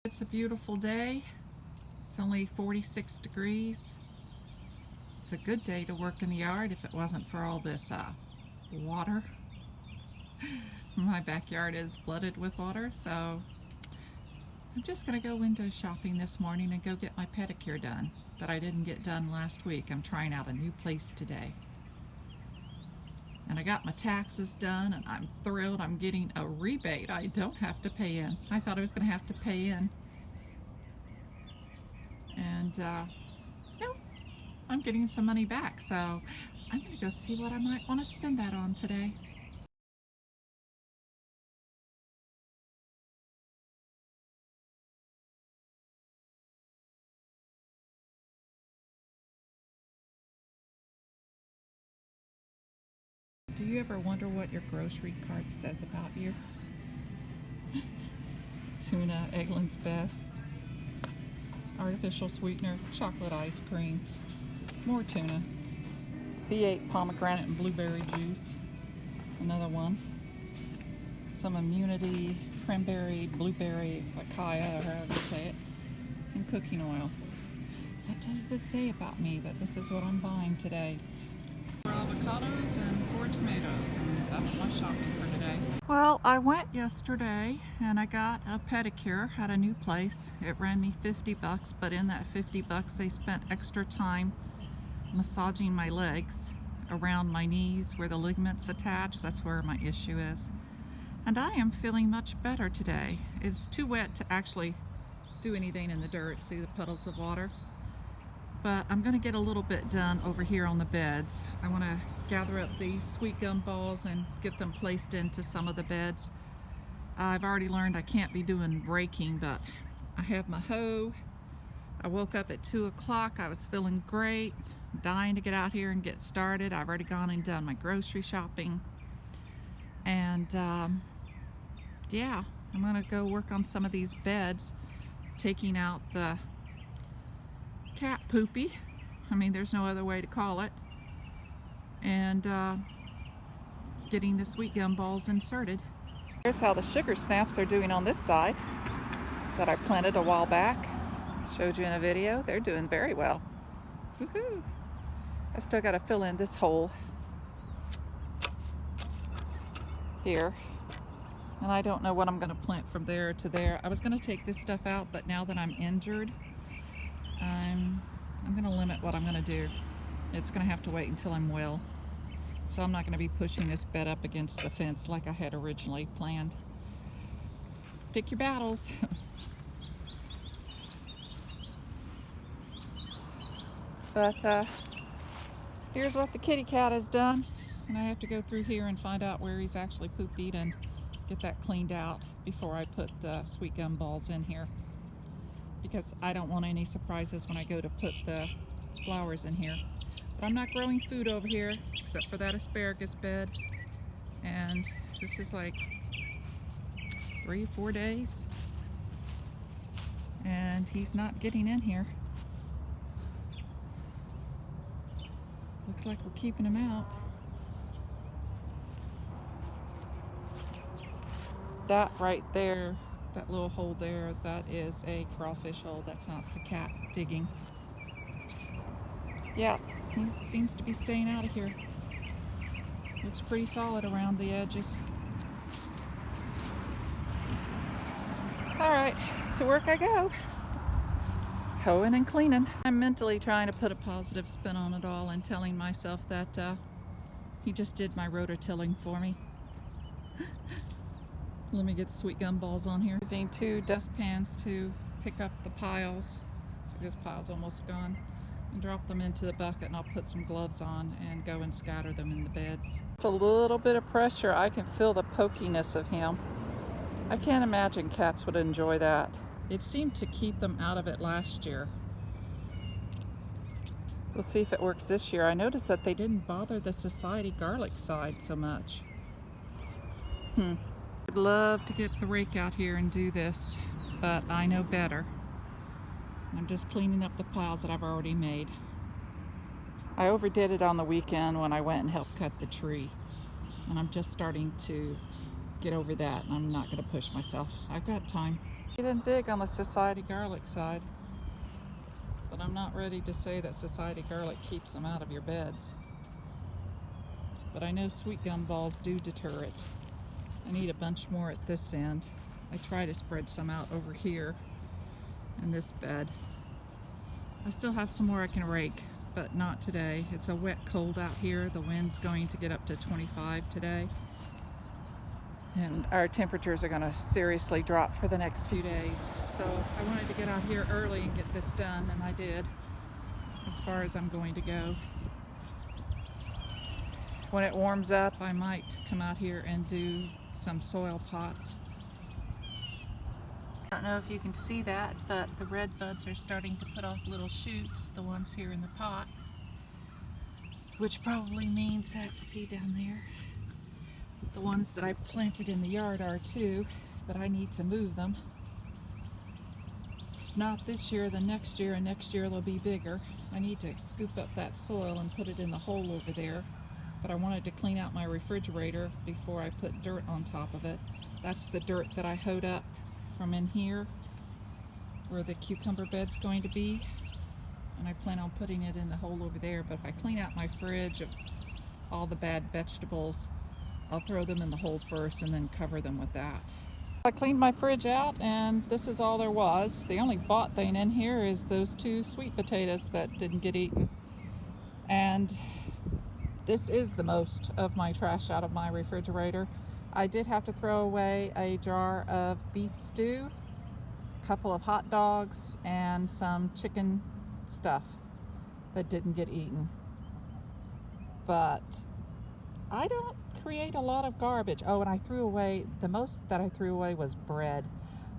It's a beautiful day. It's only 46 degrees. It's a good day to work in the yard if it wasn't for all this water. My backyard is flooded with water, so I'm just going to go window shopping this morning and go get my pedicure done that I didn't get done last week. I'm trying out a new place today. And I got my taxes done and I'm thrilled. I'm getting a rebate. I don't have to pay in. I thought I was going to have to pay in. And no, I'm getting some money back. So I'm going to go see what I might want to spend that on today. Do you ever wonder what your grocery cart says about you? Tuna, Eggland's Best, artificial sweetener, chocolate ice cream, more tuna, V8 pomegranate and blueberry juice, another one, some immunity, cranberry, blueberry, Akaya, or however you say it, and cooking oil. What does this say about me that this is what I'm buying today? 4 avocados and 4 tomatoes, and that's my shopping for today. Well, I went yesterday and I got a pedicure at a new place. It ran me $50, but in that $50 they spent extra time massaging my legs around my knees where the ligaments attach. That's where my issue is. And I am feeling much better today. It's too wet to actually do anything in the dirt, see the puddles of water. But I'm going to get a little bit done over here on the beds. I want to gather up these sweet gum balls and get them placed into some of the beds. I've already learned I can't be doing raking, but I have my hoe. I woke up at 2 o'clock. I was feeling great, dying to get out here and get started. I've already gone and done my grocery shopping. And yeah, I'm going to go work on some of these beds, taking out the cat poopy. I mean, there's no other way to call it. And getting the sweet gum balls inserted. Here's how the sugar snaps are doing on this side that I planted a while back. Showed you in a video. They're doing very well. Woohoo! I still got to fill in this hole here. And I don't know what I'm going to plant from there to there. I was going to take this stuff out, but now that I'm injured, I'm going to limit what I'm going to do. It's going to have to wait until I'm well. So I'm not going to be pushing this bed up against the fence like I had originally planned. Pick your battles. But here's what the kitty cat has done. And I have to go through here and find out where he's actually poop-eat and get that cleaned out before I put the sweet gum balls in here. Because I don't want any surprises when I go to put the flowers in here. But I'm not growing food over here except for that asparagus bed. And this is like 3 or 4 days. And he's not getting in here. Looks like we're keeping him out. That right there, that little hole there, that is a crawfish hole. That's not the cat digging. Yeah, he seems to be staying out of here. Looks pretty solid around the edges. All right, to work I go. Hoeing and cleaning. I'm mentally trying to put a positive spin on it all and telling myself that he just did my rototilling for me. Let me get the sweet gum balls on here. Using 2 dustpans to pick up the piles. So this pile's almost gone. And drop them into the bucket, and I'll put some gloves on and go and scatter them in the beds. Just a little bit of pressure. I can feel the pokiness of him. I can't imagine cats would enjoy that. It seemed to keep them out of it last year. We'll see if it works this year. I noticed that they didn't bother the Society garlic side so much. I'd love to get the rake out here and do this, but I know better. I'm just cleaning up the piles that I've already made. I overdid it on the weekend when I went and helped cut the tree. And I'm just starting to get over that, and I'm not going to push myself. I've got time. He didn't dig on the Society garlic side, but I'm not ready to say that Society garlic keeps them out of your beds. But I know sweet gum balls do deter it. I need a bunch more at this end. I try to spread some out over here in this bed. I still have some more I can rake, but not today. It's a wet cold out here. The wind's going to get up to 25 today. And our temperatures are going to seriously drop for the next few days. So I wanted to get out here early and get this done, and I did, as far as I'm going to go. When it warms up, I might come out here and do some soil pots. I don't know if you can see that, but the red buds are starting to put off little shoots, the ones here in the pot, which probably means that, see down there, the ones that I planted in the yard are too, but I need to move them. If not this year, then next year, and next year they'll be bigger. I need to scoop up that soil and put it in the hole over there, but I wanted to clean out my refrigerator before I put dirt on top of it. That's the dirt that I hoed up from in here where the cucumber bed's going to be, and I plan on putting it in the hole over there. But if I clean out my fridge of all the bad vegetables, I'll throw them in the hole first and then cover them with that. I cleaned my fridge out, and this is all there was. The only bought thing in here is those 2 sweet potatoes that didn't get eaten. And this is the most of my trash out of my refrigerator. I did have to throw away a jar of beef stew, a couple of hot dogs, and some chicken stuff that didn't get eaten. But I don't create a lot of garbage. Oh, and I threw away, the most that I threw away was bread.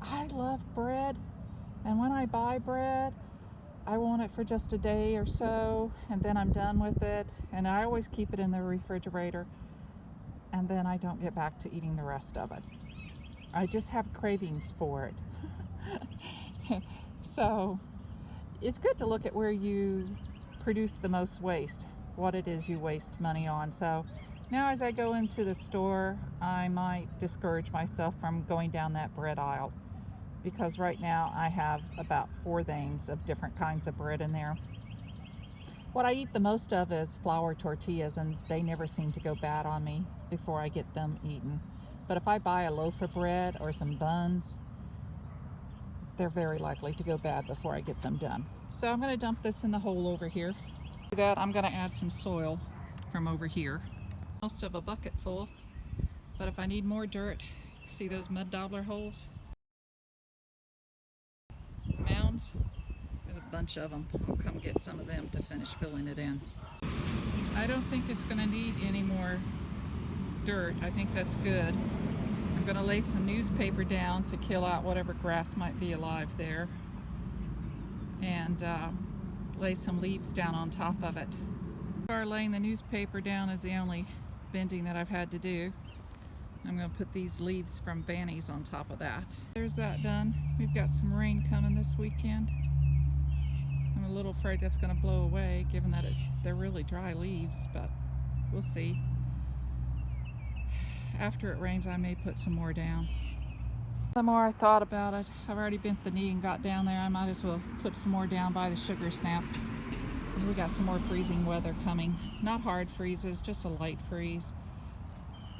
I love bread, and when I buy bread, I want it for just a day or so, and then I'm done with it, and I always keep it in the refrigerator, and then I don't get back to eating the rest of it. I just have cravings for it. So it's good to look at where you produce the most waste, what it is you waste money on. So now as I go into the store, I might discourage myself from going down that bread aisle, because right now I have about 4 things of different kinds of bread in there. What I eat the most of is flour tortillas, and they never seem to go bad on me before I get them eaten. But if I buy a loaf of bread or some buns, they're very likely to go bad before I get them done. So I'm going to dump this in the hole over here. To that, I'm going to add some soil from over here. Most of a bucket full, but if I need more dirt, see those mud daubler holes? Mounds? There's a bunch of them. I'll come get some of them to finish filling it in. I don't think it's going to need any more dirt. I think that's good. I'm going to lay some newspaper down to kill out whatever grass might be alive there, and lay some leaves down on top of it. So far, laying the newspaper down is the only bending that I've had to do. I'm going to put these leaves from Vanny's on top of that. There's that done. We've got some rain coming this weekend. I'm a little afraid that's going to blow away, given that they're really dry leaves, but we'll see. After it rains, I may put some more down. The more I thought about it, I've already bent the knee and got down there. I might as well put some more down by the sugar snaps, because we got some more freezing weather coming. Not hard freezes, just a light freeze.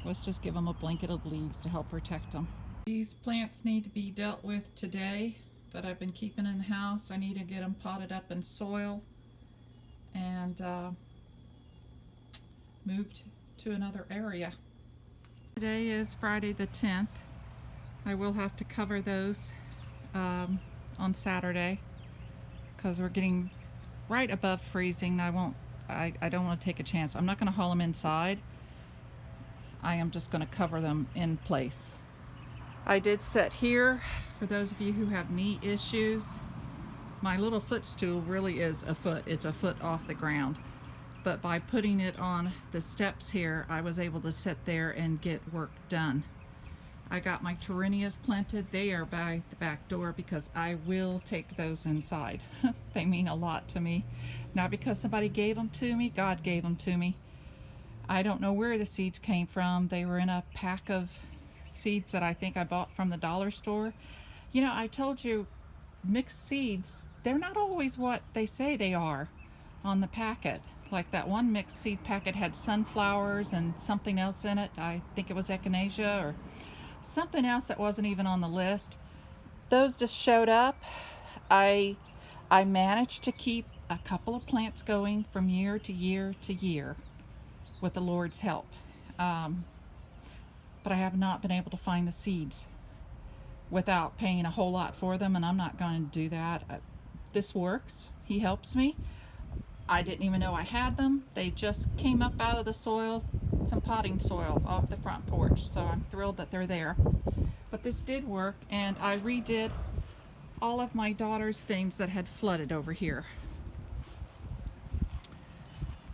Let's just give them a blanket of leaves to help protect them. These plants need to be dealt with today, that I've been keeping in the house. I need to get them potted up in soil and moved to another area. Today is Friday the 10th. I will have to cover those on Saturday, because we're getting right above freezing. I don't want to take a chance. I'm not going to haul them inside. I am just going to cover them in place. I did set here, for those of you who have knee issues. My little footstool really is a foot. It's a foot off the ground. But by putting it on the steps here, I was able to sit there and get work done. I got my Torinias planted. They are by the back door because I will take those inside. They mean a lot to me. Not because somebody gave them to me, God gave them to me. I don't know where the seeds came from. They were in a pack of seeds that I think I bought from the dollar store. You know, I told you mixed seeds, they're not always what they say they are on the packet. Like that one mixed seed packet had sunflowers and something else in it. I think it was echinacea or something else that wasn't even on the list. Those just showed up. I managed to keep a couple of plants going from year to year to year with the Lord's help. But I have not been able to find the seeds without paying a whole lot for them, and I'm not going to do that. This works. He helps me. I didn't even know I had them. They just came up out of the soil, some potting soil off the front porch, so I'm thrilled that they're there. But this did work, and I redid all of my daughter's things that had flooded over here.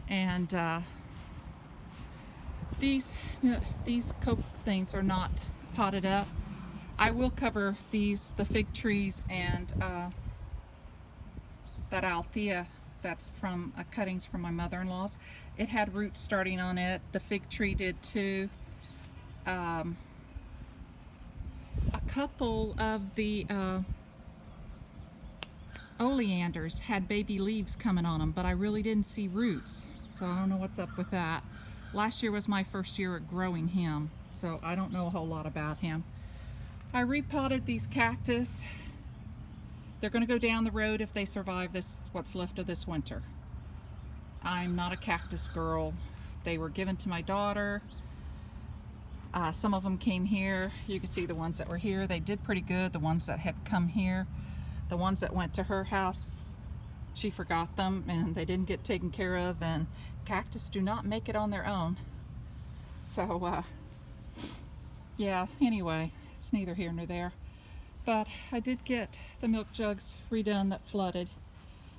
And these coke things are not potted up. I will cover these, the fig trees and that althea that's from cuttings from my mother-in-law's. It had roots starting on it. The fig tree did too. A couple of the oleanders had baby leaves coming on them, but I really didn't see roots, so I don't know what's up with that. Last year was my first year at growing him, so I don't know a whole lot about him. I repotted these cactus. They're going to go down the road if they survive this, what's left of this winter. I'm not a cactus girl. They were given to my daughter. Some of them came here. You can see the ones that were here. They did pretty good. The ones that had come here. The ones that went to her house, she forgot them and they didn't get taken care of, and cactus do not make it on their own. So, yeah, anyway. It's neither here nor there. But I did get the milk jugs redone that flooded.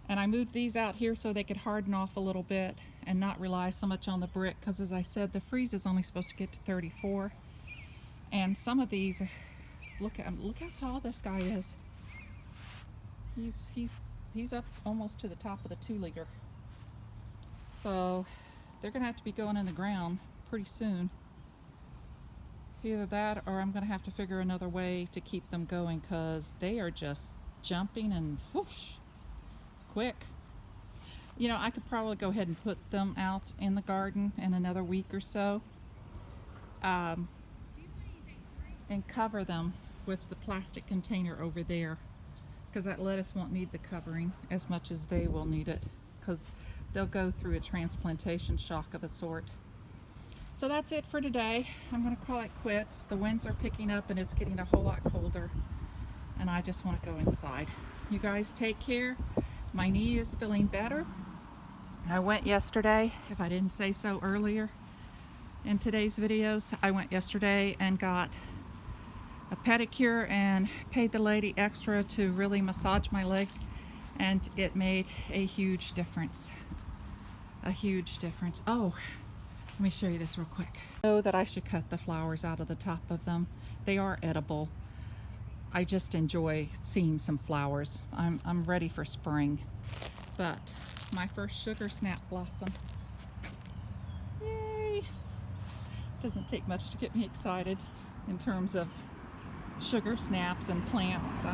And I moved these out here so they could harden off a little bit and not rely so much on the brick, because as I said, the freeze is only supposed to get to 34. And some of these, look how tall this guy is. He's up almost to the top of the 2-liter. So they're gonna have to be going in the ground pretty soon. Either that or I'm going to have to figure another way to keep them going, because they are just jumping and whoosh, quick. You know, I could probably go ahead and put them out in the garden in another week or so, and cover them with the plastic container over there, because that lettuce won't need the covering as much as they will need it, because they'll go through a transplantation shock of a sort. So that's it for today. I'm going to call it quits. The winds are picking up and it's getting a whole lot colder, and I just want to go inside. You guys take care. My knee is feeling better. I went yesterday, if I didn't say so earlier in today's videos, I went yesterday and got a pedicure and paid the lady extra to really massage my legs, and it made a huge difference. A huge difference. Oh, let me show you this real quick. I know that I should cut the flowers out of the top of them. They are edible. I just enjoy seeing some flowers. I'm ready for spring. But my first sugar snap blossom. Yay! Doesn't take much to get me excited in terms of sugar snaps and plants.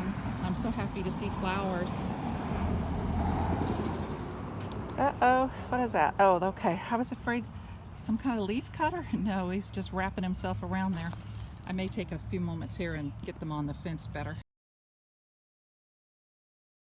I'm so happy to see flowers. Uh-oh, what is that? Oh, okay, I was afraid some kind of leaf cutter? No, he's just wrapping himself around there. I may take a few moments here and get them on the fence better.